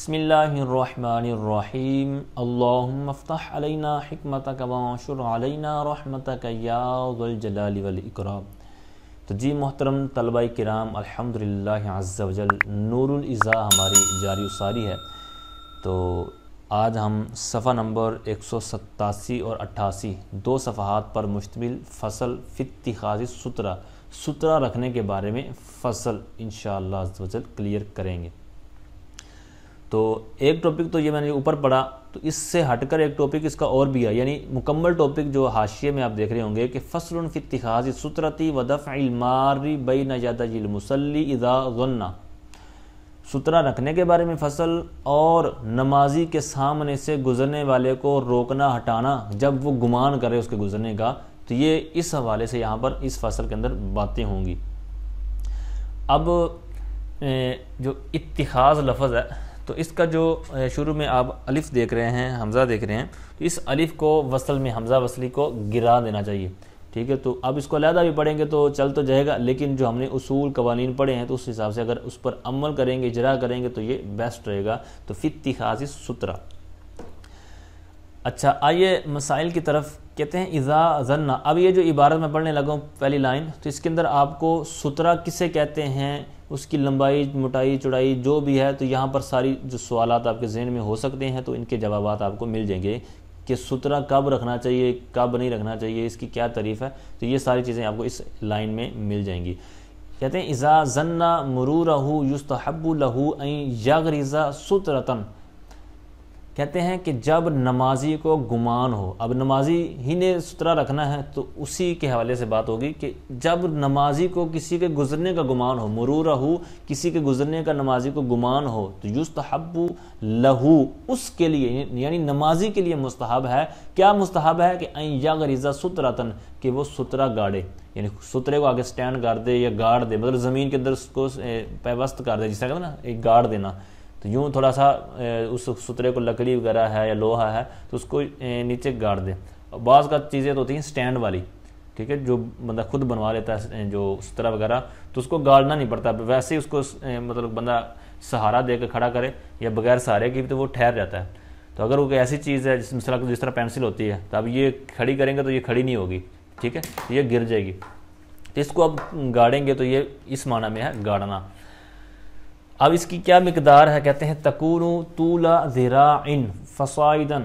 بسم اللہ الرحمن الرحیم اللہم افتح علینا حکمتک وانشر علینا رحمتک یا ذو الجلال والاکرام۔ تو جی محترم طلبہ کرام، الحمدللہ عز وجل نور الازاء ہماری جاری و ساری ہے۔ تو آج ہم صفحہ نمبر 187 اور 88 دو صفحات پر مشتمل فصل فی اتخاذ سترہ رکھنے کے بارے میں فصل انشاءاللہ عز وجل کلیئر کریں گے۔ تو ایک ٹاپک تو یہ میں نے اوپر پڑھا، تو اس سے ہٹ کر ایک ٹاپک اس کا اور بھی ہے، یعنی مکمل ٹاپک جو حاشیے میں آپ دیکھ رہے ہوں گے کہ فصل فی اتخاذ السترۃ ودفع المار بین یدی المصلی اذا ظن، سترہ رکھنے کے بارے میں فصل اور نمازی کے سامنے سے گزرنے والے کو روکنا ہٹانا جب وہ گمان کرے اس کے گزرنے کا، تو یہ اس حوالے سے یہاں پر اس فصل کے اندر باتیں ہوں گی۔ اب جو اتخاذ لفظ ہے تو اس کا جو شروع میں آپ الف دیکھ رہے ہیں، حمزہ دیکھ رہے ہیں، تو اس الف کو وصل میں حمزہ وصلی کو گرا دینا چاہیے، ٹھیک ہے۔ تو اب اس کو علیحدہ بھی پڑھیں گے تو چل تو جائے گا، لیکن جو ہم نے اصول قوانین پڑھے ہیں تو اس حساب سے اگر اس پر عمل کریں گے، اجرا کریں گے تو یہ بیسٹ رہے گا۔ تو فی اتخاذ السترہ۔ اچھا آئیے مسائل کی طرف۔ کہتے ہیں اذا ظن، اب یہ جو عبارت میں پڑھنے لگا ہوں پہلی لائن، تو اس کے اندر آپ کو سترہ کسے کہتے ہیں، اس کی لمبائی موٹائی چوڑائی جو بھی ہے، تو یہاں پر ساری جو سوالات آپ کے ذہن میں ہو سکتے ہیں تو ان کے جوابات آپ کو مل جائیں گے کہ سترہ کب رکھنا چاہیے، کب نہیں رکھنا چاہیے، اس کی کیا تعریف ہے، تو یہ ساری چیزیں آپ کو اس لائن میں مل جائیں گی۔ کہتے ہیں اذا ظن مرورہ یستحب لہ ان یغرز سترۃ، کہتے ہیں کہ جب نمازی کو گمان ہو، اب نمازی ہی نے سترہ رکھنا ہے تو اسی کے حوالے سے بات ہوگی کہ جب نمازی کو کسی کے گزرنے کا گمان ہو، مرورہ کسی کے گزرنے کا نمازی کو گمان ہو، تو یستحب لہ، اس کے لیے یعنی نمازی کے لیے مستحب ہے، کیا مستحب ہے کہ ان یغرز سترۃ، کہ وہ سترہ گاڑے، یعنی سترے کو آگے سٹینڈ کر دے یا گاڑ دے، مطلب زمین کے اندر اس کو پیوست کر دے، جس طرح کہتے ہیں نا ایک گاڑ دینا، تو یوں تھوڑا سا اس سترے کو لکڑی وغیرہ ہے یا لوہا ہے تو اس کو نیچے گاڑ دیں۔ بعض کا چیزیں تو ہوتی ہیں سٹینڈ والی، ٹھیک ہے، جو بندہ خود بنوا لیتا ہے جو سترہ وغیرہ، تو اس کو گاڑنا نہیں پڑتا، ویسے ہی اس کو مطلب بندہ سہارا دے کے کھڑا کرے یا بغیر سہارے کی تو وہ ٹھہر جاتا ہے۔ تو اگر وہ کوئی ایسی چیز ہے جس طرح پینسل ہوتی ہے، تو اب یہ کھڑی کریں گے تو یہ کھڑی نہیں ہوگی، ٹھیک ہے، یہ گر جائے گی، تو اس کو اب گاڑیں گے تو یہ اس معنی میں ہے گاڑنا۔ اب اس کی کیا مقدار ہے، کہتے ہیں تکون طول ذراع فصاعدا،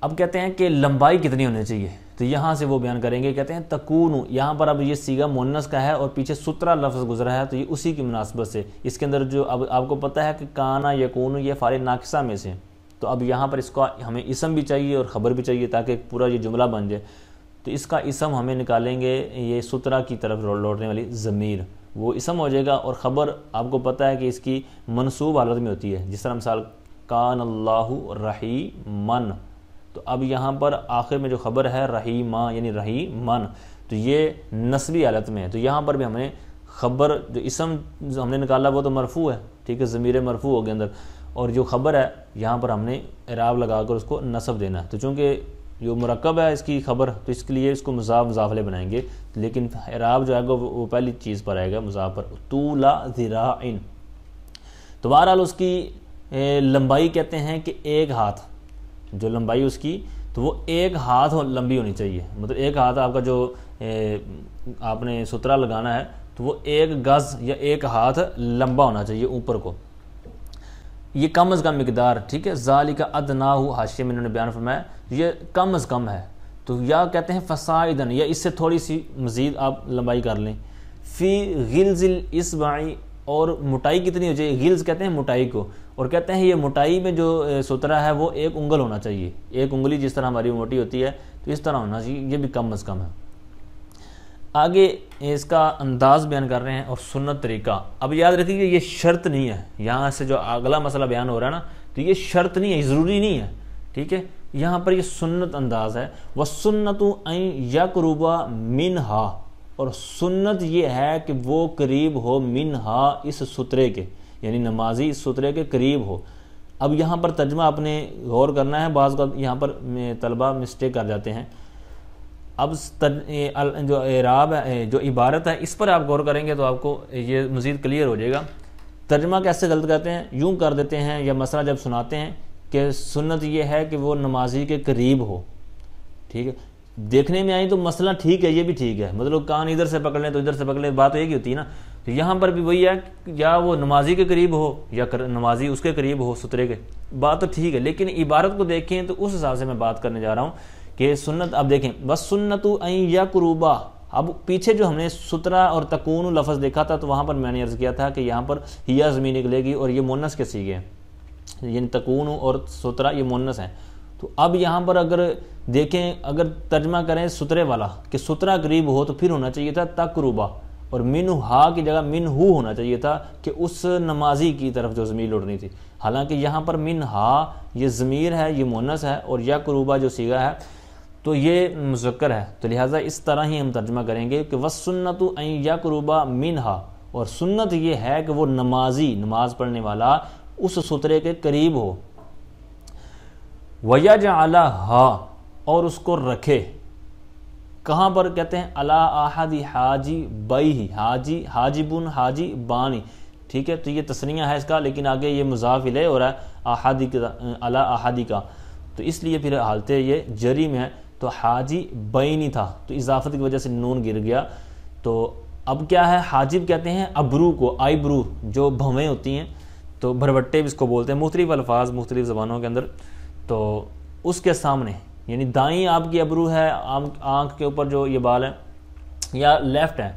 اب کہتے ہیں کہ لمبائی کتنی ہونی چاہیے، تو یہاں سے وہ بیان کریں گے۔ کہتے ہیں تکون، یہاں پر اب یہ صیغہ مؤنث کا ہے اور پیچھے سترہ لفظ گزرا ہے، تو یہ اسی کی مناسبت سے اس کے اندر جو اب آپ کو پتہ ہے کہ کانا یکون یہ فعل ناقصہ میں سے، تو اب یہاں پر اس کو ہمیں اسم بھی چاہیے اور خبر بھی چاہیے تاکہ پورا یہ جملہ بن جائے۔ تو اس کا اسم ہمیں نکالیں گے یہ سترہ کی طرف لوٹنے والی ضمیر، وہ اسم ہو جائے گا، اور خبر آپ کو پتہ ہے کہ اس کی منصوب حالت میں ہوتی ہے، جس طرح مثال کان اللہ رحیمن، تو اب یہاں پر آخر میں جو خبر ہے رحیمہ یعنی رحیمن، تو یہ نصبی حالت میں ہے، تو یہاں پر بھی ہمیں خبر جو اسم ہم نے نکالا وہ تو مرفوع ہے، ٹھیک ہے، ضمیر مرفوع ہو گیا اندر، اور جو خبر ہے یہاں پر ہم نے اعراب لگا کر اس کو نصب دینا ہے، تو چونکہ جو مرکب ہے اس کی خبر، تو اس کے لیے اس کو مضاف مضافلے بنائیں گے، لیکن اعراب جو ہے گا وہ پہلی چیز پر آئے گا مضاف پر، طول ذراع، تو بہرحال اس کی لمبائی کہتے ہیں کہ ایک ہاتھ، جو لمبائی اس کی تو وہ ایک ہاتھ لمبی ہونی چاہیے، مطلب ایک ہاتھ آپ کا جو آپ نے سترہ لگانا ہے تو وہ ایک گز یا ایک ہاتھ لمبا ہونا چاہیے اوپر کو، یہ کم از کم مقدار، ٹھیک ہے۔ ذالک ادناہ، حاشیے میں انہوں نے بیان فرمایا یہ کم از کم ہے، تو یا کہتے ہیں فصاعدا، یا اس سے تھوڑی سی مزید آپ لمبائی کر لیں۔ فی غلظ الاصبع، اور موٹائی کتنی ہو چاہیے، غلظ کہتے ہیں موٹائی کو، اور کہتے ہیں یہ موٹائی میں جو سترہ ہے وہ ایک انگل ہونا چاہیے، ایک انگلی جس طرح ہماری موٹی ہوتی ہے تو اس طرح ہونا چاہیے، یہ بھی کم از کم ہے۔ آگے اس کا انداز بیان کر رہے ہیں اور سنت طریقہ۔ اب یاد رکھیے کہ یہ شرط نہیں ہے، یہاں سے جو اگلا مسئلہ بیان ہو رہا ہے نا، تو یہ شرط نہیں ہے، ضروری نہیں ہے، ٹھیک ہے، یہاں پر یہ سنت انداز ہے۔ وَالسُّنَّةُ أَن يَقْرُبَ مِنْهَا، اور سنت یہ ہے کہ وہ قریب ہو منہا، اس سترے کے، یعنی نمازی اس سترے کے قریب ہو۔ اب یہاں پر ترجمہ آپ نے غور کرنا ہے، بعض کا یہاں پر طلبہ مسٹیک کر جاتے ہیں۔ اب جو اعراب ہے، جو عبارت ہے، اس پر آپ غور کریں گے تو آپ کو یہ مزید کلیئر ہو جائے گا ترجمہ کیسے غلط کرتے ہیں، یوں کر دیتے ہیں یا مسئلہ جب سناتے ہیں کہ سنت یہ ہے کہ وہ نمازی کے قریب ہو، ٹھیک ہے، دیکھنے میں آئی تو مسئلہ ٹھیک ہے، یہ بھی ٹھیک ہے، مطلب کان ادھر سے پکڑ لیں تو ادھر سے پکڑ لیں، بات تو ایک ہی ہوتی ہے نا. تو یہاں پر بھی وہی ہے، یا وہ نمازی کے قریب ہو یا نمازی اس کے قریب ہو سترے کے، بات تو ٹھیک ہے، لیکن عبارت کو دیکھیں تو اس حساب سے میں بات کرنے جا رہا ہوں کہ سنت. اب دیکھیں بس سنت این یقربا، اب پیچھے جو ہم نے سترا اور تکون لفظ دیکھا تھا تو وہاں پر میں نے عرض کیا تھا کہ یہاں پر ہیا ضمیر نکلے گی اور یہ مونس کے صیغے ہیں، یعنی تکون اور سترا یہ مونس ہیں. تو اب یہاں پر اگر دیکھیں، اگر ترجمہ کریں سترے والا کہ سترا قریب ہو تو پھر ہونا چاہیے تھا تقربا، اور منہ ہا کی جگہ منہ ہونا چاہیے تھا کہ اس نمازی کی طرف جو ضمیر لوٹنی تھی. حالانکہ یہاں پر منہ ہا یہ ضمیر ہے، یہ مونس ہے، اور یقربا جو صیغہ ہے تو یہ مذکر ہے، تو لہٰذا اس طرح ہی ہم ترجمہ کریں گے کہ وَالسُّنَّةُ أَن يَقْرُبَ مِنْهَا، اور سنت یہ ہے کہ وہ نمازی، نماز پڑھنے والا اس سترے کے قریب ہو. وَيَجْعَلَهَا، اور اس کو رکھے کہاں پر، کہتے ہیں عَلَىٰ أَحَدِ حَاجِبَيْهِ، حاجی، حاجبن، حاجی بانی، ٹھیک ہے. تو یہ تثنیہ ہے اس کا، لیکن آگے یہ مضاف الیہ ہو رہا ہے احادی کا، عَلَىٰ أَحَدِ کا، تو اس لیے پھر حالت یہ جری میں ہے. تو حاجی بینی تھا تو اضافت کی وجہ سے نون گر گیا. تو اب کیا ہے، حاجب کہتے ہیں ابرو کو، آئی برو جو بھویں ہوتی ہیں، تو بھروٹے بھی اس کو بولتے ہیں، مختلف الفاظ مختلف زبانوں کے اندر. تو اس کے سامنے یعنی دائیں آپ کی ابرو ہے، آنکھ کے اوپر جو یہ بال ہے، یا لیفٹ ہے،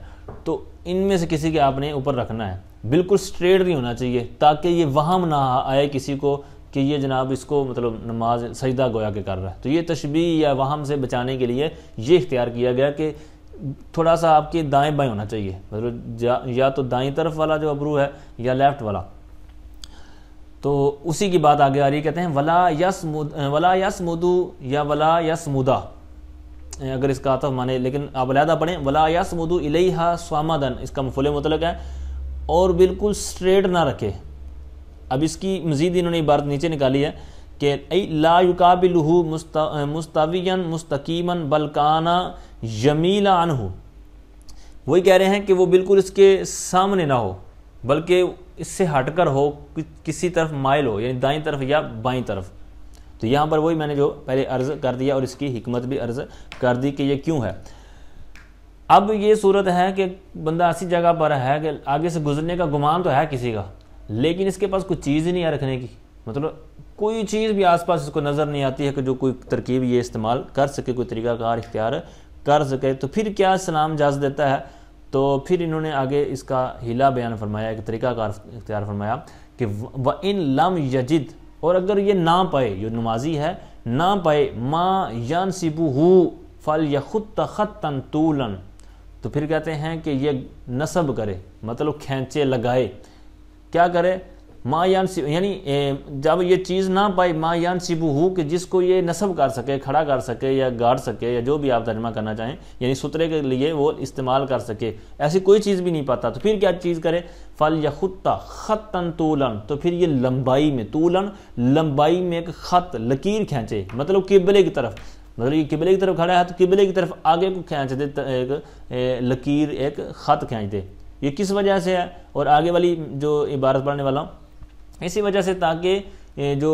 تو ان میں سے کسی کے آپ نے اوپر رکھنا ہے. بالکل سٹریٹ نہیں ہونا چاہیے تاکہ یہ وہم نہ آئے کسی کو کہ یہ جناب اس کو مطلب نماز سجدہ گویا کہ کر رہا ہے. تو یہ تشبیہ یا وہم سے بچانے کے لیے یہ اختیار کیا گیا کہ تھوڑا سا آپ کے دائیں بائیں ہونا چاہیے، مطلب یا تو دائیں طرف والا جو ابرو ہے یا لیفٹ والا. تو اسی کی بات آگے آ رہی ہے، کہتے ہیں ولا یسمدو یا ولا یسمدا، اگر اس کا عطف مانے، لیکن آپ علیحدہ پڑھیں ولا یسمدو الیہا صامدن، اس کا مفعول مطلق ہے، اور بالکل سٹریٹ نہ رکھے. اب اس کی مزید انہوں نے عبارت نیچے نکالی ہے کہ لا یقابلہ مستویا مستقیما بل کان یمیلا عنہ، وہی کہہ رہے ہیں کہ وہ بالکل اس کے سامنے نہ ہو بلکہ اس سے ہٹ کر ہو، کسی طرف مائل ہو، یعنی دائیں طرف یا بائیں طرف. تو یہاں پر وہی میں نے جو پہلے عرض کر دیا اور اس کی حکمت بھی عرض کر دی کہ یہ کیوں ہے. اب یہ صورت ہے کہ بندہ ایسی جگہ پر ہے کہ آگے سے گزرنے کا گمان تو ہے کسی کا، لیکن اس کے پاس کوئی چیز ہی نہیں ہے رکھنے کی، مطلب کوئی چیز بھی آس پاس اس کو نظر نہیں آتی ہے کہ جو کوئی ترکیب یہ استعمال کر سکے، کوئی طریقہ کار اختیار کر سکے. تو پھر کیا اسلام اجازت دیتا ہے؟ تو پھر انہوں نے آگے اس کا ہیلا بیان فرمایا، ایک طریقہ کار اختیار فرمایا کہ وَإِن لَمْ يَجِدْ، اور اگر یہ نہ پائے، جو نمازی ہے نہ پائے مَا يَنْسِبُهُ فَلْيَخُطَّ خَطًّا طُولًا، تو پھر کہتے ہیں کہ یہ نصب کرے، مطلب کھینچے لگائے. کیا کرے؟ ما ینصب، یعنی جب یہ چیز نہ پائے ما ینصبہ، کہ جس کو یہ نصب کر سکے، کھڑا کر سکے یا گاڑ سکے، یا جو بھی آپ ترجمہ کرنا چاہیں، یعنی سترے کے لیے وہ استعمال کر سکے، ایسی کوئی چیز بھی نہیں پاتا. تو پھر کیا چیز کرے؟ فَلْيَخُطَّ خَطًّا طُولًا، تو پھر یہ لمبائی میں، طولاً لمبائی میں ایک خط، لکیر کھینچے، مطلب قبلے کی طرف، مطلب یہ قبلے کی طرف کھڑا ہے تو قبلے کی طرف آگے کو کھینچ دے، ایک لکیر، ایک خط کھینچ دے. یہ کس وجہ سے ہے؟ اور آگے والی جو عبارت پڑھنے والا ہوں، اسی وجہ سے تاکہ جو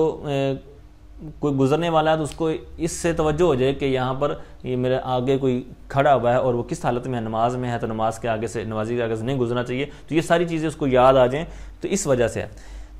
کوئی گزرنے والا ہے تو اس کو اس سے توجہ ہو جائے کہ یہاں پر یہ میرے آگے کوئی کھڑا ہوا ہے اور وہ کس حالت میں ہے، نماز میں ہے، تو نماز کے آگے سے، نمازی کے آگے سے نہیں گزرنا چاہیے. تو یہ ساری چیزیں اس کو یاد آ جائیں، تو اس وجہ سے ہے.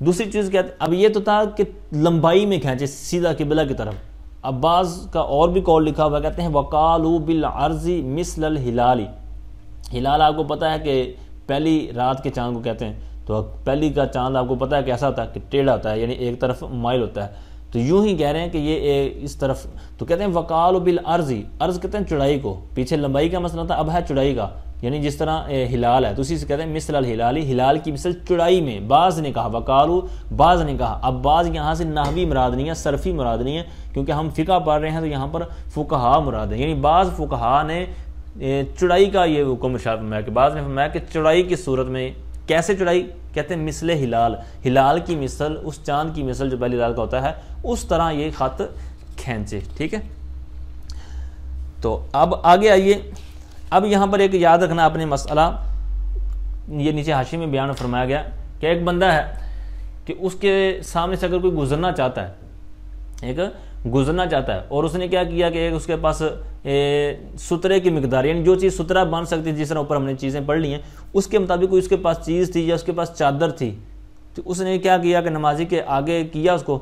دوسری چیز کیا، اب یہ تو تھا کہ لمبائی میں کھینچے سیدھا قبلہ کی طرف. اب بعض کا اور بھی قول لکھا ہوا، کہتے ہیں وَقَالُوا بِالْعَرْضِ مِثْلَ الْهِلَالِ، ہلال آپ کو پتہ ہے کہ پہلی رات کے چاند کو کہتے ہیں. تو پہلی کا چاند آپ کو پتہ ہے کیسا ہوتا ہے کہ ٹیڑھا ہوتا ہے، یعنی ایک طرف مائل ہوتا ہے. تو یوں ہی کہہ رہے ہیں کہ یہ اس طرف، تو کہتے ہیں وقال بالعرض، عرض کہتے ہیں چڑائی کو، پیچھے لمبائی کا مسئلہ تھا، اب ہے چڑائی کا، یعنی جس طرح ہلال ہے تو اسی سے کہتے ہیں مثل الہلال، ہلال کی مثل چڑائی میں. بعض نے کہا وقالو، بعض نے کہا. اب بعض یہاں سے نحوی مراد نہیں ہے، صرفی مراد نہیں ہے، کیونکہ ہم فقہ پڑھ رہے ہیں تو یہاں پر فقہا مراد ہے. یعنی بعض فقہا نے چڑائی کا یہ حکم ارشاد فرمایا کہ بعض نے فرمایا کہ چڑائی کی صورت میں. کیسے چڑھائی؟ کہتے ہیں مثل ہلال، ہلال کی مثل، اس چاند کی مثل جو پہلی رات کا ہوتا ہے، اس طرح یہ خط کھینچے. ٹھیک ہے، تو اب آگے آئیے. اب یہاں پر ایک یاد رکھنا اپنے مسئلہ، یہ نیچے حاشی میں بیان فرمایا گیا کہ ایک بندہ ہے کہ اس کے سامنے سے اگر کوئی گزرنا چاہتا ہے اور اس نے کیا کیا کہ اس کے پاس سترے کی مقدار، یعنی جو چیز سترہ بن سکتی ہے، جس طرح اوپر ہم نے چیزیں پڑھ لی ہیں، اس کے مطابق کوئی اس کے پاس چیز تھی یا اس کے پاس چادر تھی، تو اس نے کیا کیا کہ نمازی کے آگے کیا اس کو،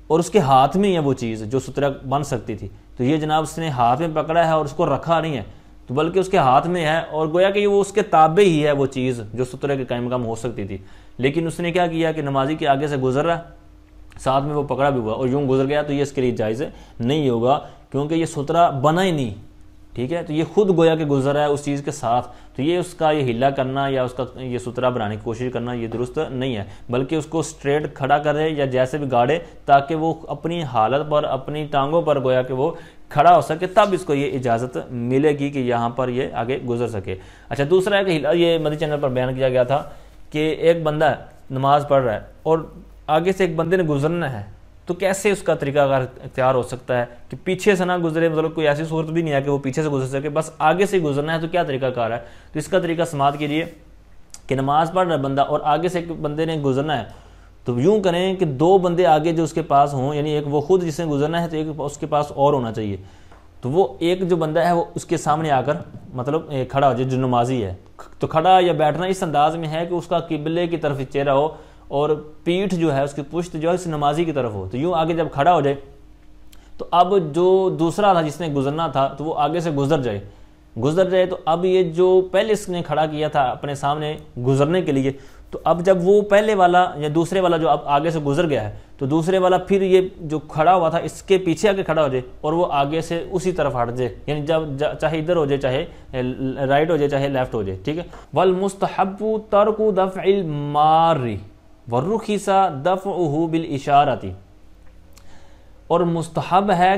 اور اس کے ہاتھ میں ہے وہ چیز جو سترہ بن سکتی تھی، تو یہ جناب اس نے ہاتھ میں پکڑا ہے اور اس کو رکھا نہیں ہے، تو بلکہ اس کے ہاتھ میں ہے، اور گویا کہ وہ اس کے تابع ہی ہے وہ چیز جو سترہ کے قائم مقام ہو سکتی تھی، لیکن اس نے کیا کیا کہ نمازی کے آگے سے گزر رہا، ساتھ میں وہ پکڑا بھی ہوا اور یوں گزر گیا، تو یہ اس کے لیے جائز نہیں ہوگا، کیونکہ یہ سترہ بنا ہی نہیں، ٹھیک ہے، تو یہ خود گویا کہ گزر رہا ہے اس چیز کے ساتھ، تو یہ اس کا یہ ہلا کرنا یا اس کا یہ سترہ بنانے کی کوشش کرنا یہ درست نہیں ہے، بلکہ اس کو سٹریٹ کھڑا کرے یا جیسے بھی گاڑے، تاکہ وہ اپنی حالت پر، اپنی ٹانگوں پر گویا کہ وہ کھڑا ہو سکے، تب اس کو یہ اجازت ملے گی کہ یہاں پر یہ آگے گزر سکے۔ اچھا، دوسرا ہے کہ یہ مدنی چینل پر بیان کیا گیا تھا کہ ایک بندہ نماز پڑھ رہا ہے اور آگے سے ایک بندے نے گزرنا ہے، تو کیسے اس کا طریقہ کار اختیار ہو سکتا ہے کہ پیچھے سے نہ گزرے، مطلب کوئی ایسی صورت بھی نہیں ہے کہ وہ پیچھے سے گزر سکے، بس آگے سے گزرنا ہے، تو کیا طریقہ کار ہے؟ تو اس کا طریقہ سماعت کیجیے کہ نماز پڑھ رہا ہے بندہ اور آگے سے ایک بندے نے گزرنا ہے، تو یوں کریں کہ دو بندے آگے جو اس کے پاس ہوں، یعنی ایک وہ خود جس نے گزرنا ہے تو ایک اس کے پاس اور ہونا چاہیے، تو وہ ایک جو بندہ ہے وہ اس کے سامنے آ کر مطلب کھڑا ہو جائے، جو نمازی ہے، تو کھڑا یا بیٹھنا اس انداز میں ہے کہ اس کا قبلے کی طرف چہرہ ہو اور پیٹھ جو ہے اس کی پشت جو ہے اس نمازی کی طرف ہو، تو یوں آگے جب کھڑا ہو جائے تو اب جو دوسرا تھا جس نے گزرنا تھا تو وہ آگے سے گزر جائے، تو اب یہ جو پہلے اس نے کھڑا کیا تھا اپنے سامنے گزرنے کے لیے، تو اب جب وہ پہلے والا یا دوسرے والا جو اب آگے سے گزر گیا ہے، تو دوسرے والا پھر یہ جو کھڑا ہوا تھا اس کے پیچھے آ کے کھڑا ہو جائے اور وہ آگے سے اسی طرف ہٹ جائے، یعنی جب چاہے ادھر ہو جائے، چاہے رائٹ ہو جائے، چاہے لیفٹ ہو جائے، ٹھیک ہے۔ والمستحب ترک دفع المار والرخص دفعه بالاشارۃ، اور مستحب ہے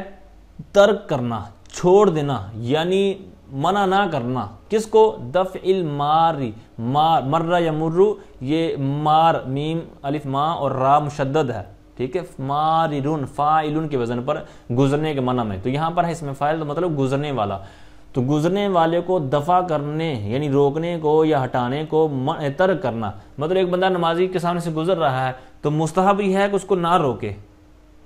ترک کرنا، چھوڑ دینا، یعنی منع نہ کرنا، کس کو؟ دفع المار، مر یمر، یہ مار میم الف ما اور را مشدد ہے، ٹھیک ہے، ماررن فاعلن کے وزن پر گزرنے کے معنی میں، تو یہاں پر ہے اس میں فاعل تو مطلب گزرنے والا، تو گزرنے والے کو دفع کرنے یعنی روکنے کو یا ہٹانے کو ترک کرنا، مطلب ایک بندہ نمازی کے سامنے سے گزر رہا ہے تو مستحب یہ ہے کہ اس کو نہ روکے،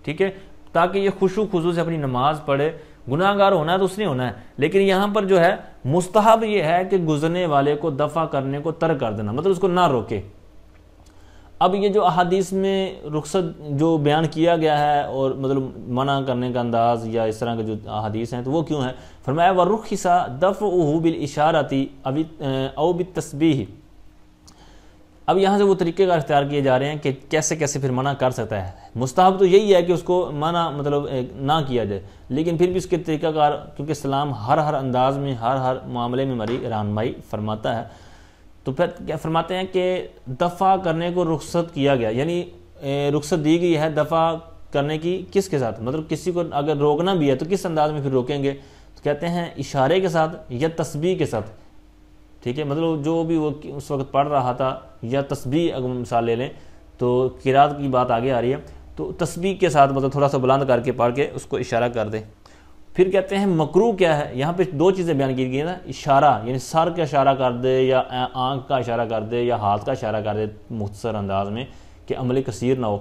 ٹھیک ہے، تاکہ یہ خشوع خضوع سے اپنی نماز پڑھے، گناہ گار ہونا ہے تو اس نے ہونا ہے، لیکن یہاں پر جو ہے مستحب یہ ہے کہ گزرنے والے کو دفع کرنے کو ترک کر دینا، مطلب اس کو نہ روکے۔ اب یہ جو احادیث میں رخصت جو بیان کیا گیا ہے اور مطلب منع کرنے کا انداز یا اس طرح کے جو احادیث ہیں تو وہ کیوں ہیں؟ فرمایا وَالرُّخِصَ دَفْعُهُ بِالْإِشَارَةِ أَوْ بِالتَّسْبِيحِ، اب یہاں سے وہ طریقے کا اختیار کیے جا رہے ہیں کہ کیسے کیسے پھر منع کر سکتا ہے۔ مستحب تو یہی ہے کہ اس کو منع مطلب نہ کیا جائے، لیکن پھر بھی اس کے طریقہ کار، کیونکہ اسلام ہر انداز میں ہر معاملے میں ہماری رہنمائی فرماتا ہے، تو پھر کیا فرماتے ہیں کہ دفع کرنے کو رخصت کیا گیا، یعنی رخصت دی گئی ہے دفع کرنے کی، کس کے ساتھ؟ مطلب کسی کو اگر روکنا بھی ہے تو کس انداز میں پھر روکیں گے؟ تو کہتے ہیں اشارے کے ساتھ یا تسبیح کے ساتھ، ٹھیک ہے، مطلب جو بھی وہ اس وقت پڑھ رہا تھا یا تسبیح، اگر مثال لے لیں تو قرات کی بات آگے آ رہی ہے، تو تسبیح کے ساتھ مطلب تھوڑا سا بلند کر کے پڑھ کے اس کو اشارہ کر دے۔ پھر کہتے ہیں مکروہ کیا ہے؟ یہاں پہ دو چیزیں بیان کی گئی ہیں نا، اشارہ یعنی سر کا اشارہ کر دے یا آنکھ کا اشارہ کر دے یا ہاتھ کا اشارہ کر دے مختصر انداز میں کہ عمل کثیر نہ ہو،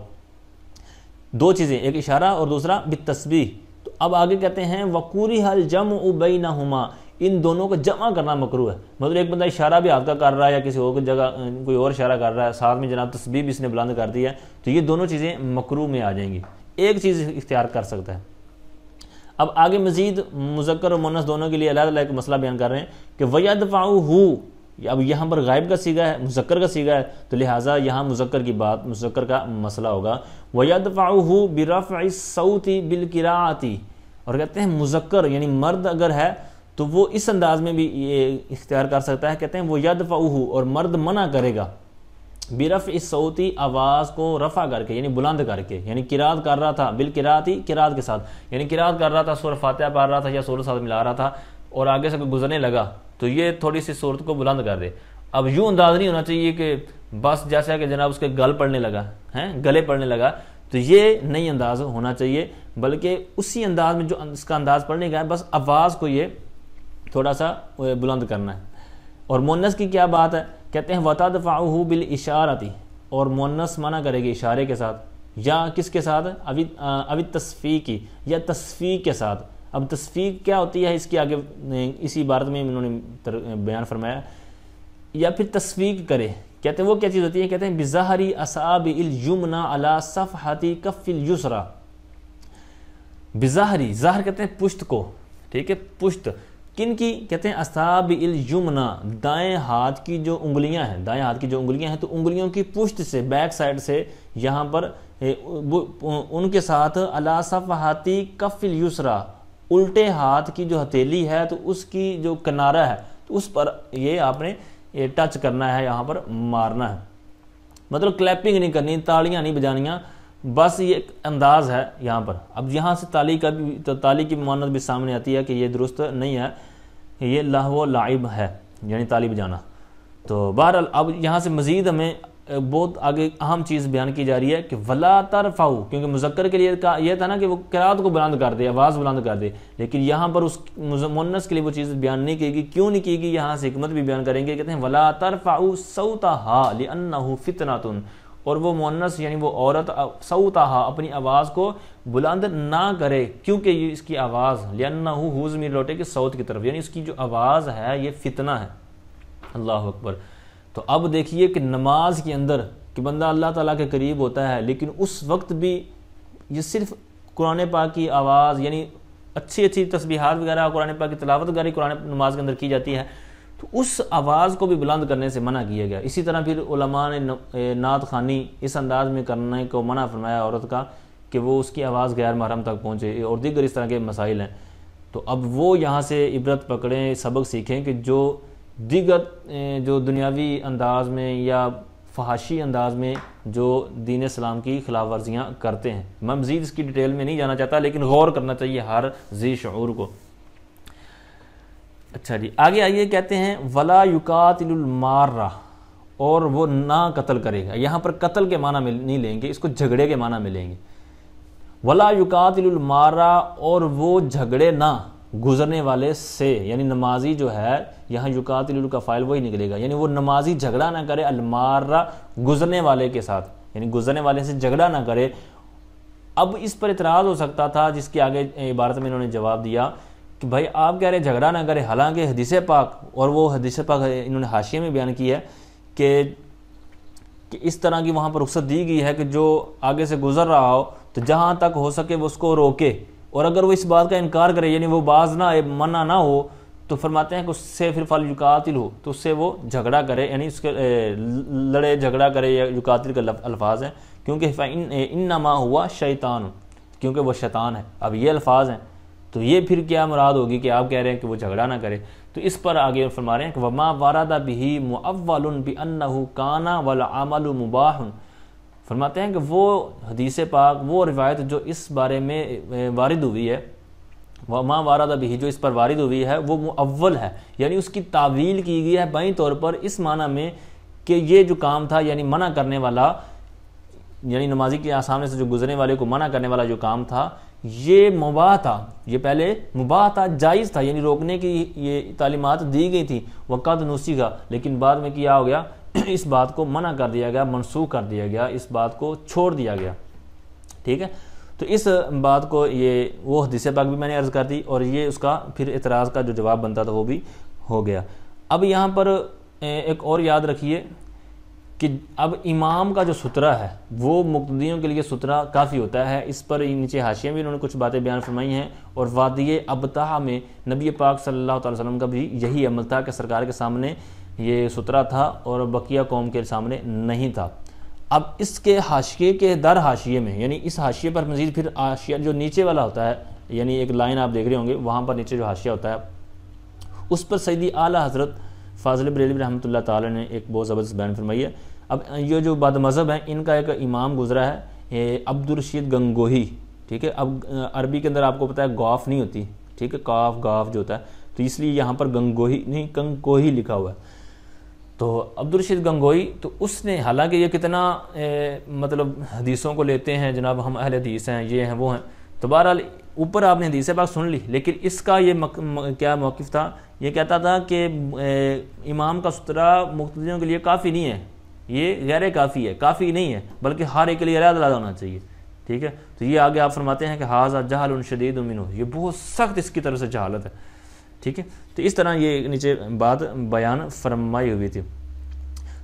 دو چیزیں، ایک اشارہ اور دوسرا بالتسبیح۔ تو اب آگے کہتے ہیں وَقُرِهَ الْجَمْعُ بَيْنَهُمَا، ان دونوں کو جمع کرنا مکروہ ہے، مطلب ایک بندہ اشارہ بھی ہاتھ کا کر رہا ہے یا کسی اور جگہ کوئی اور اشارہ کر رہا ہے، ساتھ میں جناب تسبیح بھی اس نے بلند کر دی ہے، تو یہ دونوں چیزیں مکروہ میں آ جائیں گی، ایک چیز اختیار کر سکتا ہے۔ اب آگے مزید مذکر اور مؤنث دونوں کے لیے علیحدہ علیحدہ مسئلہ بیان کر رہے ہیں کہ وَيَدْفَعُهُ، اب یہاں پر غائب کا صیغہ ہے، مذکر کا صیغہ ہے، تو لہٰذا یہاں مذکر کی بات، مذکر کا مسئلہ ہوگا وَيَدْفَعُهُ بِرَفْعِ الصَّوْتِ بِالْقِرَاءَةِ، اور کہتے ہیں مذکر یعنی مرد اگر ہے تو وہ اس انداز میں بھی یہ اختیار کر سکتا ہے، کہتے ہیں وہ یدفعہ، اور مرد منع کرے گا برفع الصوت، آواز کو رفع کر کے یعنی بلند کر کے، یعنی قرات کر رہا تھا بالقراءۃ، قرات کے ساتھ، یعنی قرات کر رہا تھا، سورہ فاتحہ پڑھ رہا تھا یا سورہ ساتھ ملا رہا تھا اور آگے سے کوئی گزرنے لگا تو یہ تھوڑی سی صورت کو بلند کر دے۔ اب یوں انداز نہیں ہونا چاہیے کہ بس جیسا کہ جناب اس کے گلے پڑنے لگا، تو یہ نہیں انداز ہونا چاہیے، بلکہ اسی انداز میں جو اس کا انداز پڑھنے کا ہے، بس آواز کو یہ تھوڑا سا بلند کرنا ہے۔ اور مؤنث کی کیا بات ہے؟ کہتے ہیں وَتَدْفَعُهُ بِالْإِشَارَةِ، اور مؤنث منع کرے گی اشارے کے ساتھ، یا کس کے ساتھ، ابھی تصفیقی یا تصفیق کے ساتھ۔ اب تصفیق کیا ہوتی ہے اس کی آگے اسی عبارت میں انہوں نے بیان فرمایا، یا پھر تصفیق کرے، کہتے ہیں وہ کیا چیز ہوتی ہے، کہتے ہیں بظاہری اصابع الیمنی علی صفحۃ کف الیسری، بظاہری، ظاہر کہتے ہیں پشت کو، ٹھیک ہے، پشت کن کی، کہتے ہیں اصابع الیمنی، دائیں ہاتھ کی جو انگلیاں ہیں، دائیں ہاتھ کی جو انگلیاں ہیں، تو انگلیوں کی پشت سے، بیک سائڈ سے یہاں پر ان کے ساتھ علی صفحۃ کف الیسری، الٹے ہاتھ کی جو ہتھیلی ہے تو اس کی جو کنارہ ہے تو اس پر یہ آپ نے ٹچ کرنا ہے، یہاں پر مارنا ہے، مطلب کلیپنگ نہیں کرنی، تالیاں نہیں بجانیاں، بس یہ ایک انداز ہے یہاں پر۔ اب یہاں سے تالی کی ممانعت بھی سامنے آتی ہے کہ یہ درست نہیں ہے، یہ لہو و لعب ہے، یعنی تالی بجانا۔ تو بہرحال اب یہاں سے مزید ہمیں بہت آگے اہم چیز بیان کی جا رہی ہے کہ ولا ترفعوا، کیونکہ مذکر کے لیے یہ تھا نا کہ وہ قرات کو بلند کر دے، آواز بلند کر دے، لیکن یہاں پر اس مؤنث کے لیے وہ چیز بیان نہیں کی گئی، کیوں نہیں کی گئی، یہاں سے حکمت بھی بیان کریں گے، کہتے ہیں ولا ترفعوا صوتها لانه فتنة، اور وہ مؤنث یعنی وہ عورت صوتها اپنی آواز کو بلند نہ کرے، کیونکہ یہ اس کی آواز لانه ہو ضمیر لوٹے کہ صوت کی طرف، یعنی اس کی جو آواز ہے یہ فتنہ ہے۔ اللہ اکبر۔ تو اب دیکھیے کہ نماز کے اندر کہ بندہ اللہ تعالیٰ کے قریب ہوتا ہے، لیکن اس وقت بھی یہ صرف قرآن پاک کی آواز، یعنی اچھی تسبیحات وغیرہ، قرآن پاک کی تلاوت وغیرہ قرآن نماز کے اندر کی جاتی ہے، تو اس آواز کو بھی بلند کرنے سے منع کیا گیا۔ اسی طرح پھر علماء نے نعت خوانی اس انداز میں کرنے کو منع فرمایا عورت کا کہ وہ اس کی آواز غیر محرم تک پہنچے، اور دیگر اس طرح کے مسائل ہیں۔ تو اب وہ یہاں سے عبرت پکڑیں، سبق سیکھیں کہ جو دیگر جو دنیاوی انداز میں یا فحاشی انداز میں جو دین اسلام کی خلاف ورزیاں کرتے ہیں، میں مزید اس کی ڈیٹیل میں نہیں جانا چاہتا، لیکن غور کرنا چاہیے ہر ذی شعور کو۔ اچھا جی، آگے آئیے، کہتے ہیں ولا یقاتل المارہ، اور وہ نہ قتل کرے گا۔ یہاں پر قتل کے معنی میں نہیں لیں گے، اس کو جھگڑے کے معنی میں لیں گے۔ ولا یقاتل المارہ، اور وہ جھگڑے نہ گزرنے والے سے، یعنی نمازی جو ہے، یہاں یقاتل کا فاعل وہی نکلے گا، یعنی وہ نمازی جھگڑا نہ کرے المارہ، گزرنے والے کے ساتھ، یعنی گزرنے والے سے جھگڑا نہ کرے۔ اب اس پر اعتراض ہو سکتا تھا، جس کی آگے عبارت میں انہوں نے جواب دیا کہ بھائی آپ کہہ رہے جھگڑا نہ کرے، حالانکہ حدیث پاک، اور وہ حدیث پاک انہوں نے حاشیے میں بیان کی ہے کہ اس طرح کی وہاں پر رخصت دی گئی ہے کہ جو آگے سے گزر رہا ہو تو جہاں تک ہو سکے وہ اس کو روکے، اور اگر وہ اس بات کا انکار کرے، یعنی وہ باز نہ آئے، منع نہ ہو، تو فرماتے ہیں کہ اس سے پھر فلیقاتل ہو، تو اس سے وہ جھگڑا کرے، یعنی اس کے لڑے جھگڑا کرے، یا یقاتل کا الفاظ ہیں، کیونکہ انما ہوا شیطان، کیونکہ وہ شیطان ہے۔ اب یہ الفاظ ہیں تو یہ پھر کیا مراد ہوگی کہ آپ کہہ رہے ہیں کہ وہ جھگڑا نہ کرے؟ تو اس پر آگے فرما رہے ہیں کہ وما ورد به مؤول بانه کان والعمل مباح، فرماتے ہیں کہ وہ حدیث پاک، وہ روایت جو اس بارے میں وارد ہوئی ہے، وما ورد به، جو اس پر وارد ہوئی ہے، وہ مؤول ہے، یعنی اس کی تعویل کی گئی ہے بائیں طور پر اس معنی میں کہ یہ جو کام تھا، یعنی منع کرنے والا، یعنی نمازی کے سامنے سے جو گزرنے والے کو منع کرنے والا جو کام تھا، یہ مباح تھا، یہ پہلے مباح تھا، جائز تھا، یعنی روکنے کی یہ تعلیمات دی گئی تھی، وقد نسخ، لیکن بعد میں کیا ہو گیا، اس بات کو منع کر دیا گیا، منسوخ کر دیا گیا، اس بات کو چھوڑ دیا گیا، ٹھیک ہے۔ تو اس بات کو یہ وہ حدیث پاک بھی میں نے عرض کر دی، اور یہ اس کا پھر اعتراض کا جو جواب بنتا تھا وہ بھی ہو گیا۔ اب یہاں پر ایک اور یاد رکھیے کہ اب امام کا جو سترہ ہے وہ مقتدیوں کے لیے سترہ کافی ہوتا ہے۔ اس پر نیچے حاشیے میں انہوں نے کچھ باتیں بیان فرمائی ہیں، اور وادی ابطح میں نبی پاک صلی اللہ تعالی وسلم کا بھی یہی عمل تھا کہ سرکار کے سامنے یہ سترہ تھا اور بقیہ قوم کے سامنے نہیں تھا۔ اب اس کے حاشیے کے در حاشیے میں، یعنی اس حاشیے پر مزید پھر حاشیہ جو نیچے والا ہوتا ہے، یعنی ایک لائن آپ دیکھ رہے ہوں گے، وہاں پر نیچے جو حاشیہ ہوتا ہے اس پر سیدی اعلیٰ حضرت فاضل بریلوی رحمۃ اللہ تعالی نے ایک بہت زبردست بیان فرمائی ہے۔ اب یہ جو بد مذہب ہیں، ان کا ایک امام گزرا ہے عبدالرشید گنگوہی، ٹھیک ہے۔ اب عربی کے اندر آپ کو پتہ ہے گاف نہیں ہوتی، ٹھیک ہے، کاف گاف جو ہوتا ہے، تو اس لیے یہاں پر گنگوہی نہیں گنگوہی لکھا ہوا ہے۔ تو عبدالرشید گنگوہی، تو اس نے، حالانکہ یہ کتنا مطلب حدیثوں کو لیتے ہیں، جناب ہم اہل حدیث ہیں، یہ ہیں وہ ہیں، تو بہرحال اوپر آپ نے حدیث پاک سن لی، لیکن اس کا یہ کیا موقف تھا، یہ کہتا تھا کہ امام کا سترہ مقتدیوں کے لیے کافی نہیں ہے، یہ غیر کافی ہے، کافی نہیں ہے، بلکہ ہر ایک کے لیے علیحدہ علیحدہ ہونا چاہیے، ٹھیک ہے۔ تو یہ آگے آپ فرماتے ہیں کہ ھذا جہل شدید منہ، یہ بہت سخت اس کی طرف سے جہالت ہے، ٹھیک ہے۔ تو اس طرح یہ نیچے بات بیان فرمائی ہوئی تھی۔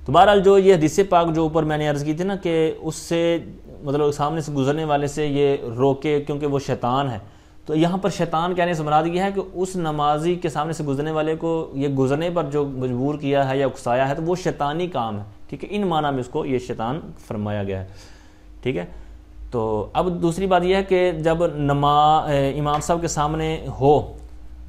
تو بہرحال جو یہ حدیث پاک جو اوپر میں نے عرض کی تھی نا کہ اس سے مطلب سامنے سے گزرنے والے سے یہ روکے کیونکہ وہ شیطان ہے، تو یہاں پر شیطان کہنے سے مراد یہ ہے کہ اس نمازی کے سامنے سے گزرنے والے کو یہ گزرنے پر جو مجبور کیا ہے یا اکسایا ہے تو وہ شیطانی کام ہے، ٹھیک ہے، ان معنی میں اس کو یہ شیطان فرمایا گیا ہے، ٹھیک ہے۔ تو اب دوسری بات یہ ہے کہ جب امام صاحب کے سامنے ہو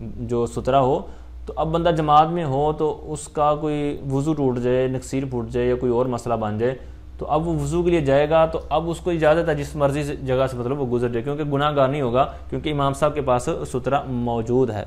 جو سترا ہو، تو اب بندہ جماعت میں ہو تو اس کا کوئی وضو ٹوٹ جائے، نکسیر پھوٹ جائے یا کوئی اور مسئلہ بن جائے، تو اب وہ وضو کے لیے جائے گا تو اب اس کو اجازت ہے جس مرضی جگہ سے مطلب وہ گزر جائے، کیونکہ گناہ گار نہیں ہوگا، کیونکہ امام صاحب کے پاس سترا موجود ہے۔